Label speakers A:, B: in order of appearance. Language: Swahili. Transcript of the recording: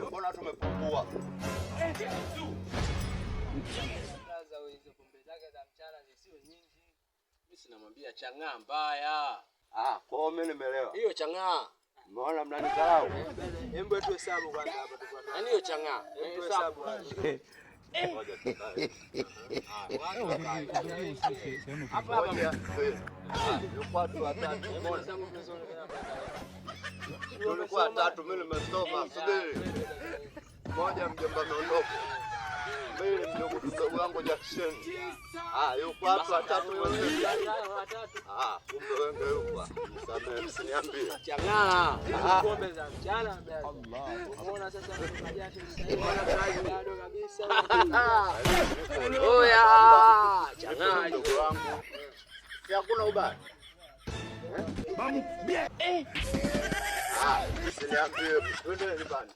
A: Mbona tumepungua?
B: Sasa hizo pombe zake za mchana zisiwe nyingi. Mimi sinamwambia chang'aa mbaya.
A: Kwa mimi nimeelewa.
B: Hiyo chang'aa.
A: Umeona mnanisalau?
B: Hebu tu hesabu kwanza hapa tu bwana. Yaani hiyo chang'aa. Hebu hesabu kwanza.
A: Ngoja tukae.
B: Hapa hapa.
A: Yuko watu watatu. Tulikuwa watatu, mimi nimesoma. Subiri. Mmoja mjomba ameondoka. Mimi mdogo wangu Jackson. Yuko watu watatu wenyewe. Kumbe wewe yuko. Msamehe, msiniambie.
B: Chang'aa. Pombe za mchana mbele. Unaona sasa majasho sasa bado kabisa. Oya! Chang'aa
A: Ndugu wangu. Si hakuna ubaya.
C: Vamos bien.
A: Msiniambie, twende nyumbani.